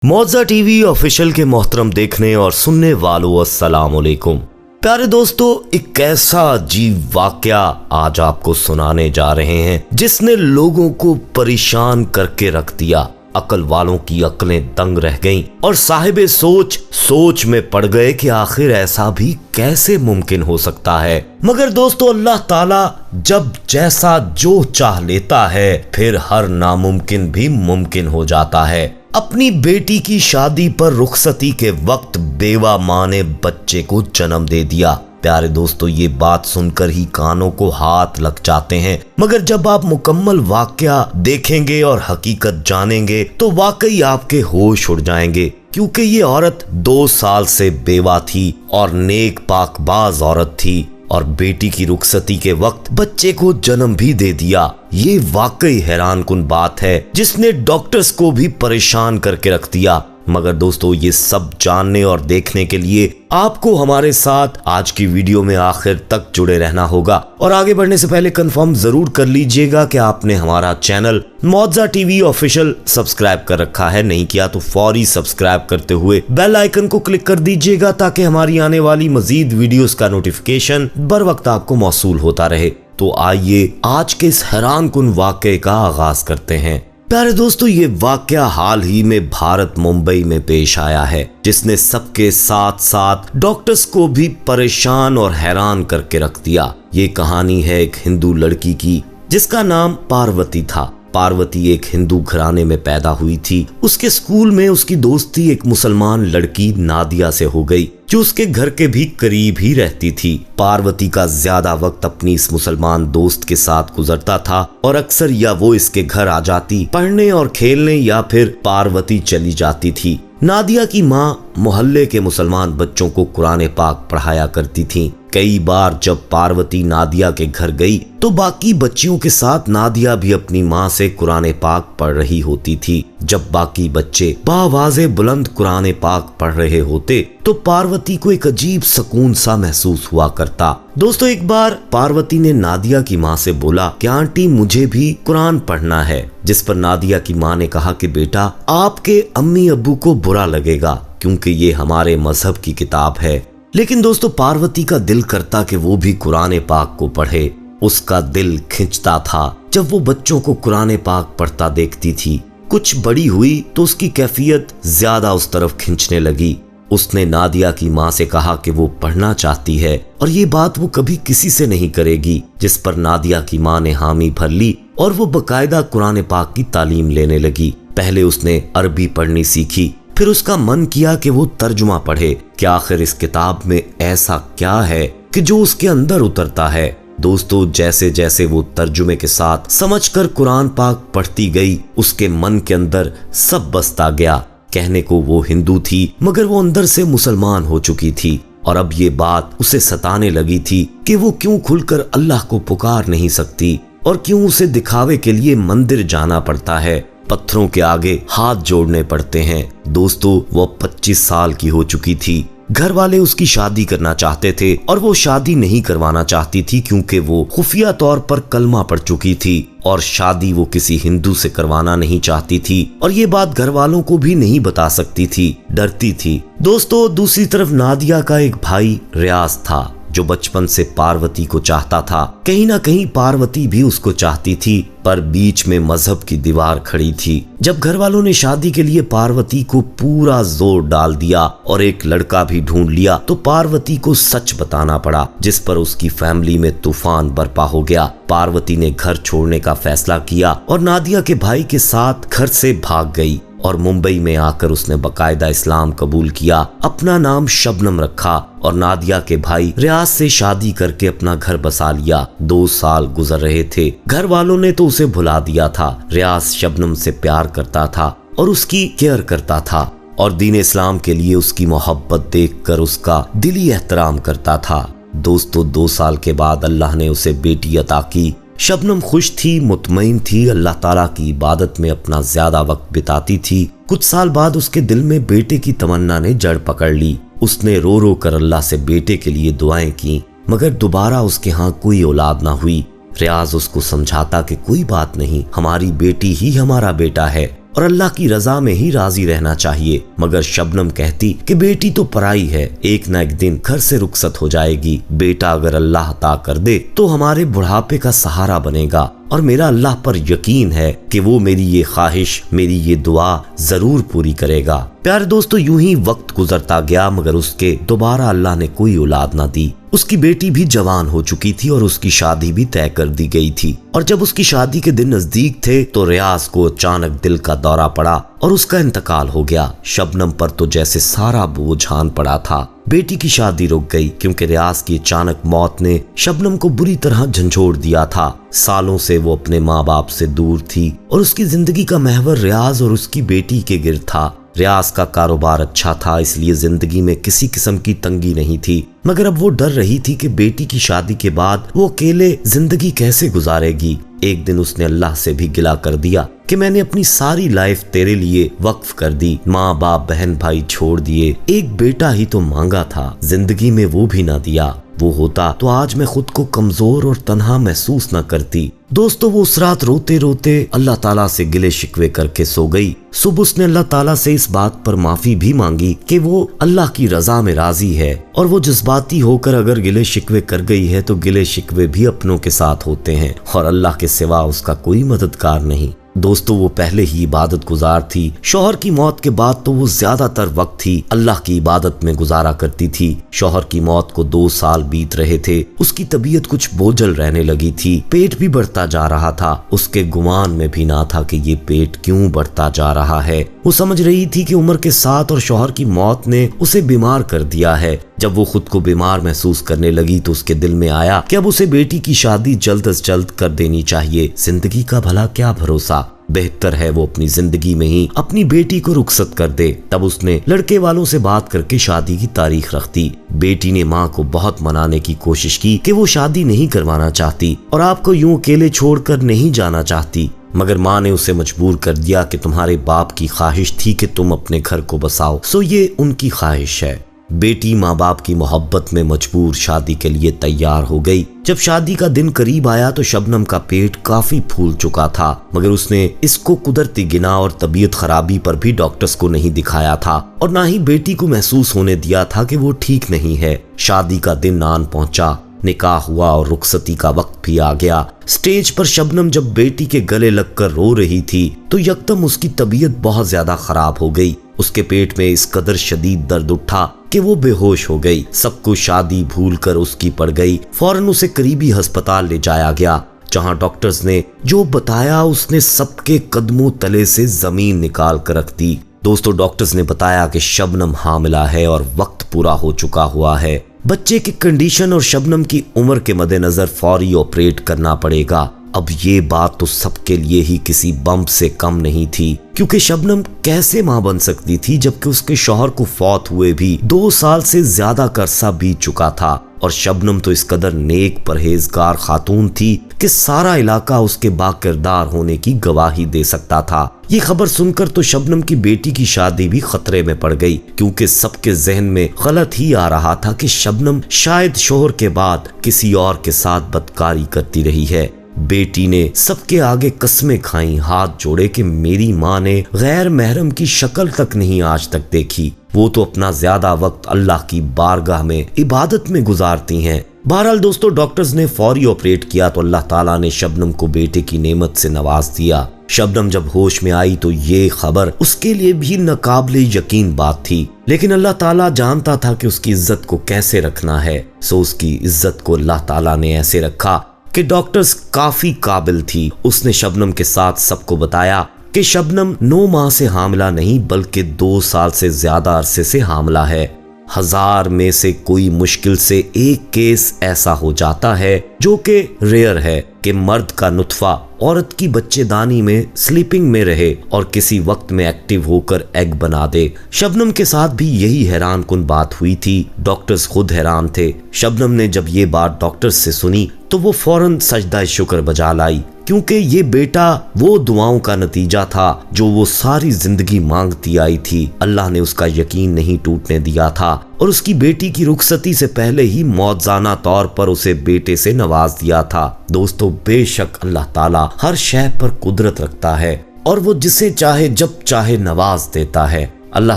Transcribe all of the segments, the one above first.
मौजा TV official के मोहतरम देखने और सुनने वालों अस्सलाम वालेकुम। प्यारे दोस्तों, एक ऐसा अजीब वाकया आज आपको सुनाने जा रहे हैं जिसने लोगों को परेशान करके रख दिया। अकल वालों की अकलें दंग रह गईं और साहिबे सोच में पड़ गए कि आखिर ऐसा भी कैसे मुमकिन हो सकता है। मगर दोस्तों, अल्लाह ताला जब जैसा जो चाह लेता है फिर हर नामुमकिन भी मुमकिन हो जाता है। अपनी बेटी की शादी पर रुखसती के वक्त बेवा माँ ने बच्चे को जन्म दे दिया। प्यारे दोस्तों, ये बात सुनकर ही कानों को हाथ लग जाते हैं, मगर जब आप मुकम्मल वाकया देखेंगे और हकीकत जानेंगे तो वाकई आपके होश उड़ जाएंगे। क्योंकि ये औरत 2 साल से बेवा थी और नेक पाकबाज औरत थी और बेटी की रुखसती के वक्त बच्चे को जन्म भी दे दिया। ये वाकई हैरान कुन बात है जिसने डॉक्टर्स को भी परेशान करके रख दिया। मगर दोस्तों, ये सब जानने और देखने के लिए आपको हमारे साथ आज की वीडियो में आखिर तक जुड़े रहना होगा। और आगे बढ़ने से पहले कंफर्म जरूर कर लीजिएगा कि आपने हमारा चैनल मौजा टीवी ऑफिशियल सब्सक्राइब कर रखा है। नहीं किया तो फौरी सब्सक्राइब करते हुए बेल आइकन को क्लिक कर दीजिएगा ताकि हमारी आने वाली मजीद वीडियोस का नोटिफिकेशन बर वक्त आपको मौसूल होता रहे। तो आइए आज के इस हैरान कुन वाकये का आगाज करते हैं। प्यारे दोस्तों, ये वाकया हाल ही में भारत मुंबई में पेश आया है जिसने सबके साथ साथ डॉक्टर्स को भी परेशान और हैरान करके रख दिया। ये कहानी है एक हिंदू लड़की की जिसका नाम पार्वती था। पार्वती एक हिंदू घराने में पैदा हुई थी। उसके स्कूल में उसकी दोस्ती एक मुसलमान लड़की नादिया से हो गई जो उसके घर के भी करीब ही रहती थी। पार्वती का ज्यादा वक्त अपनी इस मुसलमान दोस्त के साथ गुजरता था और अक्सर या वो इसके घर आ जाती पढ़ने और खेलने या फिर पार्वती चली जाती थी। नादिया की माँ मोहल्ले के मुसलमान बच्चों को कुरान पाक पढ़ाया करती थी। कई बार जब पार्वती नादिया के घर गई तो बाकी बच्चियों के साथ नादिया भी अपनी माँ से कुरान पाक पढ़ रही होती थी। जब बाकी बच्चे बावाज़े बुलंद कुरान पाक पढ़ रहे होते तो पार्वती को एक अजीब सुकून सा महसूस हुआ करता। दोस्तों, एक बार पार्वती ने नादिया की माँ से बोला कि आंटी मुझे भी कुरान पढ़ना है, जिस पर नादिया की माँ ने कहा कि बेटा आपके अम्मी अब्बू को बुरा लगेगा क्योंकि ये हमारे मजहब की किताब है। लेकिन दोस्तों, पार्वती का दिल करता कि वो भी कुरान पाक को पढ़े। उसका दिल खिंचता था जब वो बच्चों को कुरान पाक पढ़ता देखती थी। कुछ बड़ी हुई तो उसकी कैफियत ज्यादा उस तरफ खिंचने लगी। उसने नादिया की माँ से कहा कि वो पढ़ना चाहती है और ये बात वो कभी किसी से नहीं करेगी, जिस पर नादिया की माँ ने हामी भर ली और वो बकायदा कुरान पाक की तालीम लेने लगी। पहले उसने अरबी पढ़नी सीखी, फिर उसका मन किया कि वो तर्जुमा पढ़े कि आखिर इस किताब में ऐसा क्या है कि जो उसके अंदर उतरता है। दोस्तों, जैसे जैसे वो तर्जुमे के साथ समझकर कुरान पाक पढ़ती गई उसके मन के अंदर सब बसता गया। कहने को वो हिंदू थी मगर वो अंदर से मुसलमान हो चुकी थी और अब ये बात उसे सताने लगी थी कि वो क्यों खुलकर अल्लाह को पुकार नहीं सकती और क्यों उसे दिखावे के लिए मंदिर जाना पड़ता है, पत्थरों के आगे हाथ जोड़ने पड़ते हैं। दोस्तों, वो 25 साल की हो चुकी थी। घर वाले उसकी शादी करना चाहते थे और वो शादी नहीं करवाना चाहती थी क्योंकि वो खुफिया तौर पर कलमा पढ़ चुकी थी और शादी वो किसी हिंदू से करवाना नहीं चाहती थी और ये बात घर वालों को भी नहीं बता सकती थी, डरती थी। दोस्तों, दूसरी तरफ नादिया का एक भाई रियाज था जो बचपन से पार्वती को चाहता था। कहीं ना कहीं पार्वती भी उसको चाहती थी, पर बीच में मजहब की दीवार खड़ी थी। जब घर वालों ने शादी के लिए पार्वती को पूरा जोर डाल दिया और एक लड़का भी ढूंढ लिया तो पार्वती को सच बताना पड़ा, जिस पर उसकी फैमिली में तूफान बरपा हो गया। पार्वती ने घर छोड़ने का फैसला किया और नादिया के भाई के साथ घर से भाग गई और मुंबई में आकर उसने बकायदा इस्लाम कबूल किया। अपना नाम शबनम रखा और नादिया के भाई रियाज से शादी करके अपना घर बसा लिया। 2 साल गुजर रहे थे। घर वालों ने तो उसे भुला दिया था। रियाज शबनम से प्यार करता था और उसकी केयर करता था और दीन इस्लाम के लिए उसकी मोहब्बत देखकर उसका दिली एहतराम करता था। दोस्तों, 2 साल के बाद अल्लाह ने उसे बेटी अता की। शबनम खुश थी, मुतमईन थी, अल्लाह ताला की इबादत में अपना ज्यादा वक्त बिताती थी। कुछ साल बाद उसके दिल में बेटे की तमन्ना ने जड़ पकड़ ली। उसने रो रो कर अल्लाह से बेटे के लिए दुआएं की, मगर दोबारा उसके यहाँ कोई औलाद ना हुई। रियाज उसको समझाता कि कोई बात नहीं, हमारी बेटी ही हमारा बेटा है। और अल्लाह की रजा में ही राजी रहना चाहिए। मगर शबनम कहती कि बेटी तो पराई है, एक न एक दिन घर से रुखसत हो जाएगी। बेटा अगर अल्लाह अता कर दे तो हमारे बुढ़ापे का सहारा बनेगा और मेरा अल्लाह पर यकीन है कि वो मेरी ये ख्वाहिश, मेरी ये दुआ जरूर पूरी करेगा। प्यारे दोस्तों, यूं ही वक्त गुजरता गया मगर उसके दोबारा अल्लाह ने कोई औलाद ना दी। उसकी बेटी भी जवान हो चुकी थी और उसकी शादी भी तय कर दी गई थी। और जब उसकी शादी के दिन नजदीक थे तो रियाज को अचानक दिल का दौरा पड़ा और उसका इंतकाल हो गया। शबनम पर तो जैसे सारा बोझ आन पड़ा था। बेटी की शादी रुक गई क्योंकि रियाज की अचानक मौत ने शबनम को बुरी तरह झंझोड़ दिया था। सालों से वो अपने माँ बाप से दूर थी और उसकी जिंदगी का महवर रियाज और उसकी बेटी के गिर्द था। रियाज का कारोबार अच्छा था, इसलिए जिंदगी में किसी किस्म की तंगी नहीं थी। मगर अब वो डर रही थी कि बेटी की शादी के बाद वो अकेले जिंदगी कैसे गुजारेगी। एक दिन उसने अल्लाह से भी गिला कर दिया कि मैंने अपनी सारी लाइफ तेरे लिए वक्फ कर दी, माँ बाप बहन भाई छोड़ दिए, एक बेटा ही तो मांगा था, जिंदगी में वो भी ना दिया। वो होता तो आज मैं खुद को कमजोर और तन्हा महसूस न करती। दोस्तों, वो उस रात रोते रोते अल्लाह ताला से गिले शिकवे करके सो गई। सुबह उसने अल्लाह ताला से इस बात पर माफी भी मांगी कि वो अल्लाह की रजा में राजी है और वो जज्बाती होकर अगर गिले शिकवे कर गई है तो गिले शिकवे भी अपनों के साथ होते हैं और अल्लाह के सिवा उसका कोई मददगार नहीं। दोस्तों, वो पहले ही इबादत गुजार थी। शौहर की मौत के बाद तो वो ज्यादातर वक्त ही अल्लाह की इबादत में गुजारा करती थी। शौहर की मौत को 2 साल बीत रहे थे। उसकी तबीयत कुछ बोझल रहने लगी थी, पेट भी बढ़ता जा रहा था। उसके गुमान में भी ना था कि ये पेट क्यों बढ़ता जा रहा है। वो समझ रही थी कि उम्र के साथ और शौहर की मौत ने उसे बीमार कर दिया है। जब वो खुद को बीमार महसूस करने लगी तो उसके दिल में आया कि अब उसे बेटी की शादी जल्द से जल्द कर देनी चाहिए। जिंदगी का भला क्या भरोसा, बेहतर है वो अपनी जिंदगी में ही अपनी बेटी को रुखसत कर दे। तब उसने लड़के वालों से बात करके शादी की तारीख रख दी। बेटी ने माँ को बहुत मनाने की कोशिश की कि वो शादी नहीं करवाना चाहती और आपको यूं अकेले छोड़कर नहीं जाना चाहती। मगर माँ ने उसे मजबूर कर दिया कि तुम्हारे बाप की ख्वाहिश थी कि तुम अपने घर को बसाओ, सो ये उनकी ख्वाहिश है। बेटी माँ बाप की मोहब्बत में मजबूर शादी के लिए तैयार हो गई। जब शादी का दिन करीब आया तो शबनम का पेट काफी फूल चुका था, मगर उसने इसको कुदरती गिना और तबीयत खराबी पर भी डॉक्टर्स को नहीं दिखाया था और ना ही बेटी को महसूस होने दिया था कि वो ठीक नहीं है। शादी का दिन आन पहुंचा, निकाह हुआ और रुखसती का वक्त भी आ गया। स्टेज पर शबनम जब बेटी के गले लगकर रो रही थी तो यकदम उसकी तबीयत बहुत ज्यादा खराब हो गई। उसके पेट में इस कदर शदीद दर्द उठा कि वो बेहोश हो गई। सब कुछ शादी भूलकर उसकी पड़ गई। फौरन उसे करीबी अस्पताल ले जाया गया, जहां डॉक्टर्स ने जो बताया उसने सबके कदमों तले से जमीन निकाल कर रख दी। दोस्तों, डॉक्टर्स ने बताया कि शबनम हामिला है और वक्त पूरा हो चुका हुआ है। बच्चे की कंडीशन और शबनम की उम्र के मद्देनजर फौरी ऑपरेट करना पड़ेगा। अब ये बात तो सबके लिए ही किसी बम से कम नहीं थी, क्योंकि शबनम कैसे मां बन सकती थी जबकि उसके शौहर को फौत हुए भी 2 साल से ज्यादा का अरसा बीत चुका था। और शबनम तो इस कदर नेक परहेजगार खातून थी कि सारा इलाका उसके बाकिरदार होने की गवाही दे सकता था। ये खबर सुनकर तो शबनम की बेटी की शादी भी खतरे में पड़ गई, क्योंकि सबके जहन में गलत ही आ रहा था कि शबनम शायद शौहर के बाद किसी और के साथ बदकारी करती रही है। बेटी ने सबके आगे कस्में खाई, हाथ जोड़े कि मेरी माँ ने गैर महरम की शक्ल तक नहीं आज तक देखी। वो तो अपना ज्यादा वक्त अल्लाह की बारगाह में इबादत में गुजारती हैं। बहरहाल दोस्तों, डॉक्टर्स ने फौरी ऑपरेट किया तो अल्लाह ताला ने शबनम को बेटे की नेमत से नवाज दिया। शबनम जब होश में आई तो ये खबर उसके लिए भी नाकाबिले यकीन बात थी, लेकिन अल्लाह ताला जानता था कि उसकी इज्जत को कैसे रखना है। सो उसकी इज्जत को अल्लाह ताला ने ऐसे रखा कि डॉक्टर्स काफी काबिल थी। उसने शबनम के साथ सबको बताया कि शबनम 9 माह से हामिला नहीं बल्कि 2 साल से ज्यादा अरसे से हामिला है। 1000 में से कोई मुश्किल से एक केस ऐसा हो जाता है जो कि रेयर है कि मर्द का नुतफा औरत की बच्चेदानी में स्लीपिंग में रहे और किसी वक्त में एक्टिव होकर एग बना दे। शबनम के साथ भी यही हैरान कुन बात हुई थी। डॉक्टर्स खुद हैरान थे। शबनम ने जब ये बात डॉक्टर्स से सुनी तो वो फौरन सजदा शुक्र बजा लाई, क्योंकि ये बेटा वो दुआओं का नतीजा था जो वो सारी जिंदगी मांगती आई थी। अल्लाह ने उसका यकीन नहीं टूटने दिया था और उसकी बेटी की रुखसती से पहले ही मौज़ाना तौर पर उसे बेटे से नवाज दिया था। दोस्तों, बेशक अल्लाह ताला हर शय पर कुदरत रखता है और वो जिसे चाहे जब चाहे नवाज देता है। अल्लाह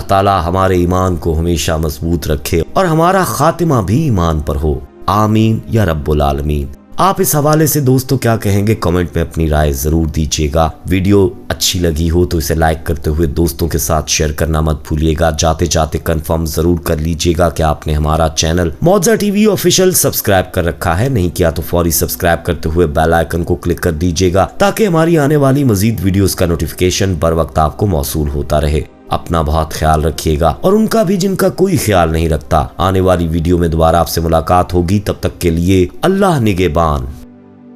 ताला हमारे ईमान को हमेशा मजबूत रखे और हमारा खातिमा भी ईमान पर हो, आमीन या रब्बुल आलमीन। आप इस हवाले से दोस्तों क्या कहेंगे, कमेंट में अपनी राय जरूर दीजिएगा। वीडियो अच्छी लगी हो तो इसे लाइक करते हुए दोस्तों के साथ शेयर करना मत भूलिएगा। जाते जाते कंफर्म जरूर कर लीजिएगा कि आपने हमारा चैनल मौजा टीवी ऑफिशियल सब्सक्राइब कर रखा है। नहीं किया तो फौरी सब्सक्राइब करते हुए बेल आइकन को क्लिक कर दीजिएगा ताकि हमारी आने वाली मजीद वीडियोस का नोटिफिकेशन बर वक्त आपको मौसूल होता रहे। अपना बहुत ख्याल रखिएगा और उनका भी जिनका कोई ख्याल नहीं रखता। आने वाली वीडियो में दोबारा आपसे मुलाकात होगी, तब तक के लिए अल्लाह निगहबान।